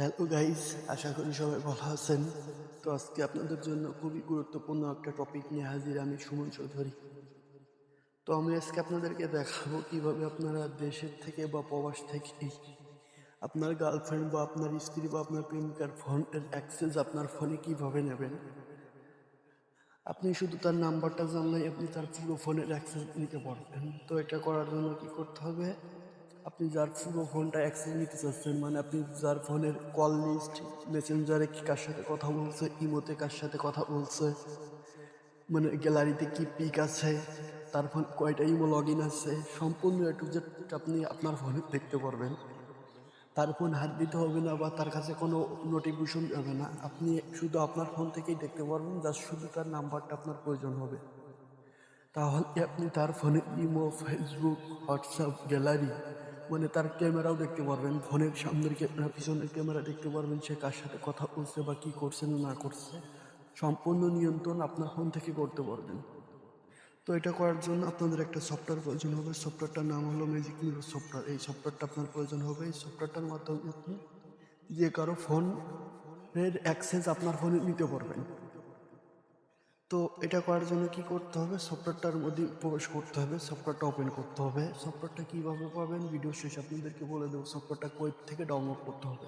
Hello guys, আশা করি সবাই ভালো আছেন। তো আজকে আপনাদের জন্য খুবই গুরুত্বপূর্ণ একটা টপিক নিয়ে হাজির আমি, সুমন চৌধুরী। তো আমি আজকে আপনাদেরকে দেখাবো কিভাবে আপনারা দেশের থেকে বা প্রবাস থেকে আপনার গার্লফ্রেন্ড বা আপনার স্ত্রী বা আপনার প্রেমিকার ফোনের অ্যাক্সেস আপনার ফোনে কিভাবে নেবেন। আপনি শুধু তার নাম্বারটা জানলেই আপনি তার পুরো ফোনের অ্যাক্সেস নিতে পারবেন। তো এটা করার জন্য কি করতে হবে? আপনি যার পুরো ফোনটা অ্যাক্সেস নিতে চাচ্ছেন, মানে আপনি যার ফোনের কল লিস্ট, মেসেঞ্জারে কি কার সাথে কথা বলছে, ইমোতে কার সাথে কথা বলছে, মানে গ্যালারিতে কি পিক আছে, তার ফোন কয়টা ইমো লগ ইন আছে, সম্পূর্ণ এ টু জেড আপনি আপনার ফোনে দেখতে পারবেন। তার ফোন হাত দিতে হবে না বা তার কাছে কোনো নোটিফিকেশন যাবে না, আপনি শুধু আপনার ফোন থেকেই দেখতে পারবেন। জাস্ট শুধু তার নাম্বারটা আপনার প্রয়োজন হবে। তাহলে আপনি তার ফোনে ইমো, ফেসবুক, হোয়াটসঅ্যাপ, গ্যালারি, মানে তার ক্যামেরাও দেখতে পারবেন। ফোনের সামনের ক্যামেরা, পিছনের ক্যামেরা দেখতে পারবেন, সে কার সাথে কথা বলছে বা কী করছে না করছে। সম্পূর্ণ নিয়ন্ত্রণ আপনার ফোন থেকে করতে পারবেন। তো এটা করার জন্য আপনাদের একটা সফটওয়্যার প্রয়োজন হবে। সফটওয়্যারটার নাম হলো ম্যাজিক মিরর সফটওয়্যার। এই সফটওয়্যারটা আপনার প্রয়োজন হবে। এই সফটওয়্যারটার মাধ্যমে আপনি যে কারো ফোনের অ্যাক্সেস আপনার ফোনে নিতে পারবেন। তো এটা করার জন্য কি করতে হবে? সফটওয়্যারটার মধ্যে প্রবেশ করতে হবে, সফটওয়্যারটা ওপেন করতে হবে। সফটওয়্যারটা কীভাবে পাবেন ভিডিও শেষে আপনাদেরকে বলে দেবো। সফটওয়্যারটা কোয়েব থেকে ডাউনলোড করতে হবে।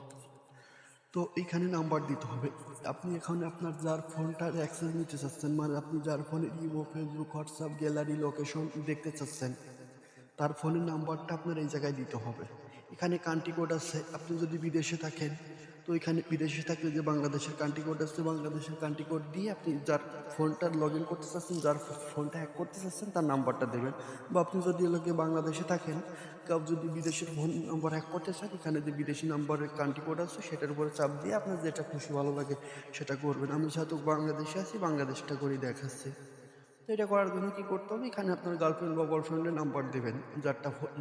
তো এইখানে নাম্বার দিতে হবে। আপনি এখানে আপনার যার ফোনটার অ্যাক্সেস নিতে চাচ্ছেন, মানে আপনি যার ফোনে imo, Facebook, WhatsApp, gallery, location দেখতে চাচ্ছেন, তার ফোনের নাম্বারটা আপনার এই জায়গায় দিতে হবে। এখানে কান্ট্রি কোড আছে। আপনি যদি বিদেশে থাকেন, তো এখানে বিদেশে থাকলে যে বাংলাদেশের কান্ট্রি কোড আছে, বাংলাদেশের কান্ট্রি কোড দিয়ে আপনি যার ফোনটা লগ ইন করতে চাচ্ছেন, যার ফোনটা হ্যাক করতে চাচ্ছেন, তার নাম্বারটা দেবেন। বা আপনি যদি এলাকে বাংলাদেশে থাকেন, কেউ যদি বিদেশের ফোন নাম্বার হ্যাক করতে চান, এখানে যে বিদেশি নাম্বারের কান্ট্রি কোড আছে সেটার উপরে চাপ দিয়ে আপনার যেটা খুশি ভালো লাগে সেটা করবেন। আমি যেহেতু বাংলাদেশে আছি, বাংলাদেশটা করেই দেখাচ্ছি। তো এটা করার জন্য কি করতে হবে? এখানে আপনার গার্লফ্রেন্ড বা বয়ফ্রেন্ডের নাম্বার দেবেন,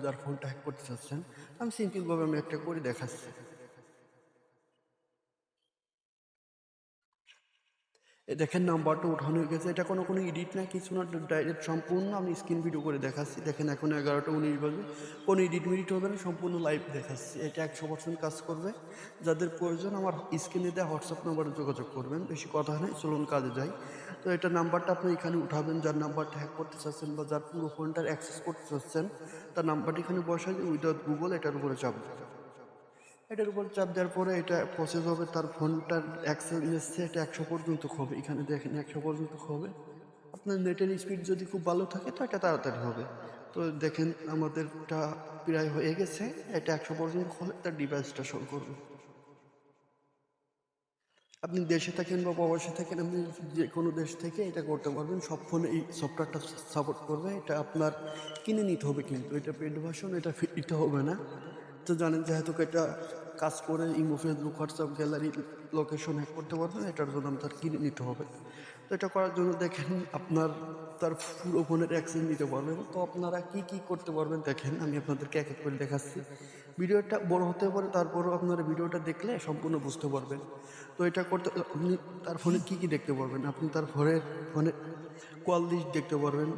যার ফোনটা হ্যাক করতে চাচ্ছেন। আমি সিম্পলভাবে আমি একটা করে দেখাচ্ছি। এই দেখেন নাম্বারটা ওঠানো হয়ে গেছে। এটা কোনো এডিট না, কিছু না, ডাইরেক্ট সম্পূর্ণ আমি স্ক্রিন ভিডিও করে দেখাচ্ছি। দেখেন এখন 11টা 19 বাজে, কোনো এডিট মিডিট হবে না, সম্পূর্ণ লাইভ দেখাচ্ছি। এটা 100% কাজ করবে। যাদের প্রয়োজন আমার স্ক্রিনে দেওয়া হোয়াটসঅ্যাপ নাম্বারে যোগাযোগ করবেন। বেশি কথা নেই, চলুন কাজে যাই। তো এটা নাম্বারটা আপনি এখানে উঠাবেন, যার নাম্বারটা হ্যাক করতে চাচ্ছেন বা যার পুরো ফোনটার অ্যাক্সেস করতে চাচ্ছেন, তার নাম্বারটা এখানে বসাই দিয়ে উইদাউট গুগল এটার উপরে চাপ দেবেন। এটার উপর চাপ দেওয়ার পরে এটা প্রসেস হবে, তার ফোনটার অ্যাক্সেস নিচ্ছে, এটা 100 পর্যন্ত হবে। এখানে দেখেন 100 পর্যন্ত হবে। আপনার নেটের স্পিড যদি খুব ভালো থাকে তো এটা তাড়াতাড়ি হবে। তো দেখেন আমাদেরটা প্রায় হয়ে গেছে। এটা 100 পর্যন্ত হলে তার ডিভাইসটা শো করবে। আপনি দেশে থাকেন বা প্রবাসে থাকেন, আপনি যে কোনো দেশ থেকে এটা করতে পারবেন। সব ফোনে এই সফটওয়্যারটা সাপোর্ট করবে। এটা আপনার কিনে নিতে হবে, কিন্তু এটা পেড ভার্সন, এটা ফ্রিতে হবে না। তো জানেন যেহেতু এটা কাজ করে imo, Facebook, WhatsApp, gallery, location hack করতে পারবেন, এটার জন্য আপনার কিনে নিতে হবে। তো এটা করার জন্য দেখেন আপনার তার পুরো ফোনের অ্যাক্সেস নিতে পারবেন। তো আপনারা কি কি করতে পারবেন দেখেন, আমি আপনাদেরকে এক এক করে দেখাচ্ছি। ভিডিওটা বড় হতে পারে, তারপরেও আপনারা ভিডিওটা দেখলে সম্পূর্ণ বুঝতে পারবেন। তো এটা করতে আপনি তার ফোনে কি কি দেখতে পারবেন? আপনি তার ফোনে কল লিস্ট দেখতে পারবেন।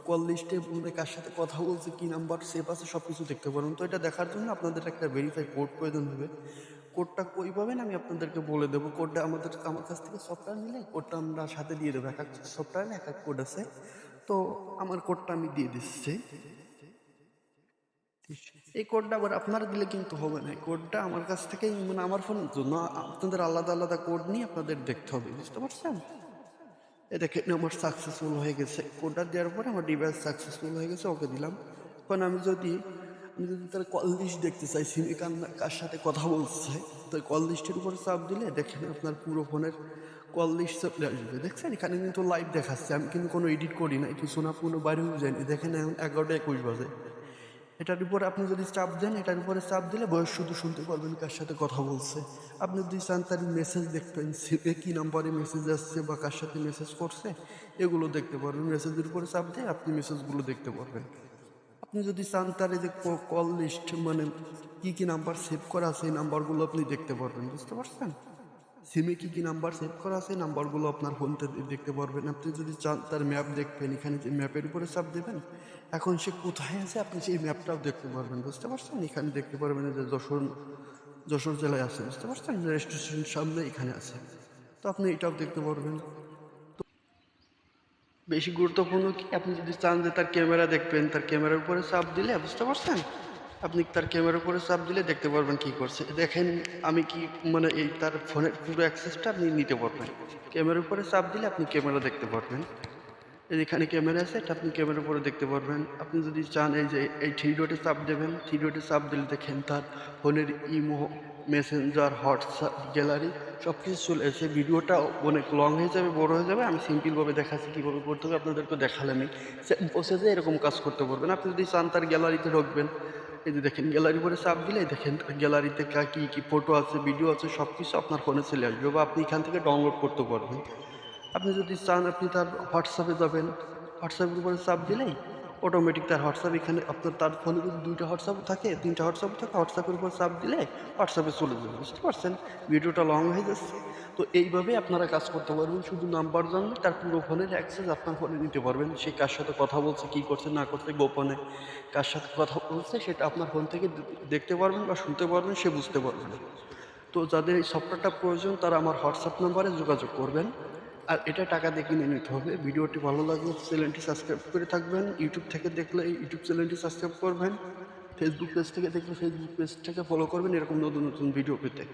কল লিস্টে মধ্যে কার সাথে কথা বলছে, কি নাম্বার সেভ আছে, সব কিছু দেখতে পারবেন। তো এটা দেখার জন্য আপনাদের একটা ভেরিফাই কোড প্রয়োজন হবে। কোডটা কই পাবেন আমি আপনাদেরকে বলে দেবো। কোডটা আমার কাছ থেকে সফটওয়্যার নিলে কোডটা আমরা সাথে দিয়ে দেবো। এক এক সফটওয়্যারে এক এক কোড আছে। তো আমার কোডটা আমি দিয়ে দিচ্ছি। এই কোডটা আবার আপনারা দিলে কিন্তু হবে না। এই কোডটা আমার কাছ থেকেই, মানে আমার ফোনের জন্য আপনাদের আলাদা আলাদা কোড নিয়ে আপনাদের দেখতে হবে, বুঝতে পারছেন? এ দেখেন আমার সাকসেসফুল হয়ে গেছে। কোডটা দেওয়ার পরে আমার ডিভাইস সাকসেসফুল হয়ে গেছে, ওকে দিলাম। এখন আমি যদি তার কল লিস্ট দেখতে চাই, সিমে কার সাথে কথা বলছে, তো কল লিস্টের উপরে চাপ দিলে দেখেন আপনার পুরো ফোনের কল লিস্ট চলে আসবে। দেখছেন এখানে কিন্তু লাইভ দেখাচ্ছে, আমি কিন্তু কোনো এডিট করি না, কিছু না, কোনো বাইরেও যায়নি। দেখেন এখন 11টা 21 বাজে। এটার উপরে আপনি যদি চাপ দেন, এটার উপরে চাপ দিলে বয়স শুধু শুনতে পারবেন কার সাথে কথা বলছে। আপনি যদি চান তার মেসেজ দেখবেন, সিমে কি নাম্বারে মেসেজ আসছে বা কার সাথে মেসেজ করছে, এগুলো দেখতে পারবেন। মেসেজের উপরে চাপ দিয়ে আপনি মেসেজগুলো দেখতে পারবেন। আপনি যদি চান তার এই যে কল লিস্ট, মানে কি কি নাম্বার সেভ করা আছে, এই নাম্বারগুলো আপনি দেখতে পারবেন, বুঝতে পারছেন? সিমে কি কি নাম্বার সেভ করা আছে এই নাম্বারগুলো আপনার ফোনতে দেখতে পারবেন। আপনি যদি চান তার ম্যাপ দেখবেন, এখানে যে ম্যাপের উপরে চাপ দেবেন, এখন সে কোথায় আছে আপনি সেই ম্যাপটাও দেখতে পারবেন, বুঝতে পারছেন? এখানে দেখতে পারবেন যে যশোর যশোর জেলায় আছে, বুঝতে পারছেন? রেজিস্ট্রেশন সামনে এখানে আছে। তো আপনি এটাও দেখতে পারবেন। বেশি গুরুত্বপূর্ণ কি, আপনি যদি চান যে তার ক্যামেরা দেখবেন, তার ক্যামেরার উপরে চাপ দিলে, বুঝতে পারছেন? আপনি তার ক্যামেরার উপরে চাপ দিলে দেখতে পারবেন কি করছে। দেখেন আমি কি মানে এই তার ফোনের পুরো অ্যাক্সেসটা আপনি নিতে পারবেন। ক্যামেরার উপরে চাপ দিলে আপনি ক্যামেরা দেখতে পারবেন। এই যে এখানে ক্যামেরা আছে, এটা আপনি ক্যামেরার উপরে দেখতে পারবেন। আপনি যদি চান এই যে এই থ্রি ডটে চাপ দেবেন, থ্রি ডটে চাপ দিলে দেখেন তার ফোনের ইমো, মেসেঞ্জার, হোয়াটসঅ্যাপ, গ্যালারি সব কিছু চলে এসে। ভিডিওটা অনেক লং হয়ে যাবে, বড় হয়ে যাবে। আমি সিম্পলভাবে দেখাচ্ছি কীভাবে করতে হবে, আপনাদেরকে দেখালামই। সেম প্রসেসে এরকম কাজ করতে পারবেন। আপনি যদি চান তার গ্যালারিতে ঢুকবেন, এই যে দেখেন গ্যালারি পরে চাপ দিলে দেখেন গ্যালারিতে কী কী ফটো আছে, ভিডিও আছে, সব কিছু আপনার ফোনে চলে আসবে বা আপনি এখান থেকে ডাউনলোড করতে পারবেন। আপনি যদি চান আপনি তার হোয়াটসঅ্যাপে যাবেন, হোয়াটসঅ্যাপের উপরে চাপ দিলেই অটোমেটিক তার হোয়াটসঅ্যাপ, এখানে আপনার তার ফোনে যদি 2টা হোয়াটসঅ্যাপ থাকে, 3টা হোয়াটসঅ্যাপ থাকে, হোয়াটসঅ্যাপের উপর চাপ দিলে হোয়াটসঅ্যাপে চলে যাবে, বুঝতে পারছেন? ভিডিওটা লং হয়ে যাচ্ছে। তো এইভাবেই আপনারা কাজ করতে পারবেন। শুধু নাম্বার জানলে তার পুরো ফোনের অ্যাক্সেস আপনার ফোনে নিতে পারবেন। সে কার সাথে কথা বলছে, কী করছে না করছে, গোপনে কার সাথে কথা বলছে, সেটা আপনার ফোন থেকে দেখতে পারবেন বা শুনতে পারবেন, সে বুঝতে পারবে না। তো যাদের এই সফটওয়্যারটা প্রয়োজন তারা আমার হোয়াটসঅ্যাপ নাম্বারে যোগাযোগ করবেন। আর এটা টাকা দিয়ে কিনে নিতে হবে। ভিডিওটি ভালো লাগলে চ্যানেলটি সাবস্ক্রাইব করে থাকবেন। ইউটিউব থেকে দেখলে ইউটিউব চ্যানেলটি সাবস্ক্রাইব করবেন। ফেসবুক পেজ থেকে দেখলে ফেসবুক পেজটাকে ফলো করবেন এরকম নতুন নতুন ভিডিও পেতে।